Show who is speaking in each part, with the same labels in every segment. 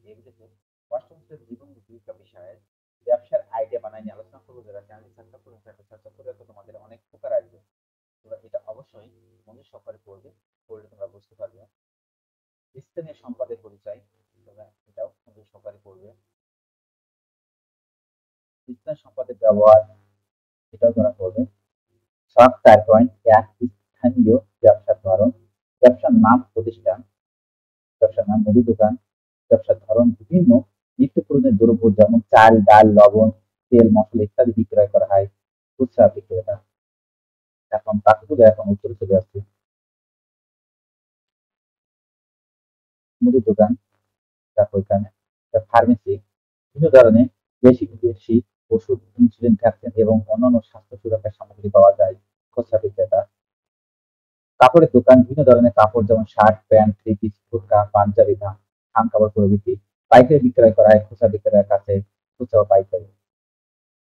Speaker 1: এই ভিডিওতে অষ্টম শ্রেণীর জীবন জীবিকা বিষয়ে ব্যবসার আইডিয়া বানায় নিয়ে আলোচনা করবো। যারা চ্যানেলটি সাবস্ক্রাইব করে থাকবে, সাবস্ক্রাইব করে রাখো, তোমাদের অনেক উপকার আসবে। তোমরা এটা অবশ্যই মনোযোগ সহকারে পড়বে, পড়লে তোমরা বুঝতে পারবে। স্থানীয় সম্পদের পরিচয়, তোমরা এটাও মনোযোগ সহকারে পড়বে। স্থানীয় সম্পদের ব্যবহার, এটাও তোমরা পড়বে। শখ 4 পয়েন্ট, এক স্থানীয় ব্যবসার ধরন, ব্যবসার নাম প্রতিষ্ঠান, ব্যবসার নাম মুদি দোকান, ব্যবসার ধরন বিভিন্ন নিত্য প্রয়োজনীয় দ্রব্য যেমন চাল, ডাল, লবণ, তেল, মশলা ইত্যাদি বিক্রয় করা হয় খুচরা বিক্রেতা। এখন উত্তরে চলে আসছে। মুদির দোকান, তারপর এখানে ফার্মেসি, বিভিন্ন ধরনের দেশি বিদেশি ওষুধ, ইনসুলিন, ভ্যাকসিন এবং অন্যান্য স্বাস্থ্য সুরক্ষা সামগ্রী পাওয়া যায় খুচরা বিক্রেতা। কাপড়ের দোকান, বিভিন্ন ধরনের কাপড় যেমন শার্ট, প্যান্ট, থ্রি পিস, বুরকা, পাঞ্জাবি, থান কাপড় প্রভৃতি পাইকারি বিক্রয় করা হয় খুচরা বিক্রেতার কাছে, খুচরা ও পাইকারি।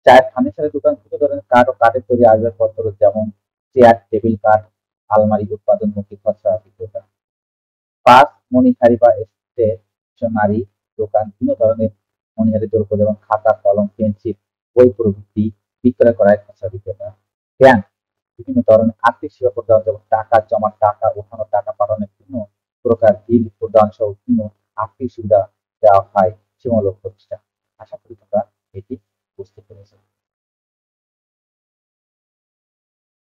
Speaker 1: চায়ের ফার্নিচারের দোকান, বিভিন্ন ধরনের কাঠ ও কাঠের তৈরি আসবাবপত্র যেমন চেয়ার, টেবিল, কাঠ, আলমারি উৎপাদনমুখী খুচরা বিক্রেতা। পাঁচ, মণিহারি বা স্টেশনারি দোকান, বিভিন্ন ধরনের মণিহারি দ্রব্য যেমন খাতা, কলম, পেন্সিল, বই প্রভৃতি বিক্রয় করা হয় খুচরা বিক্রেতা। ব্যাংক, বিভিন্ন ধরনের আর্থিক সেবা প্রদান যেমন টাকা জমা, টাকা ওঠানো, টাকা পাঠানোর বিভিন্ন প্রকার বিল প্রদান সহ বিভিন্ন আর্থিক সুবিধা দেওয়া হয় সেবামূলক প্রতিষ্ঠান। আশা করি তোমরা এটি বুঝতে পেরেছ।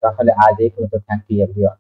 Speaker 1: তাহলে আজ এই পর্যন্ত। Thank you everyone.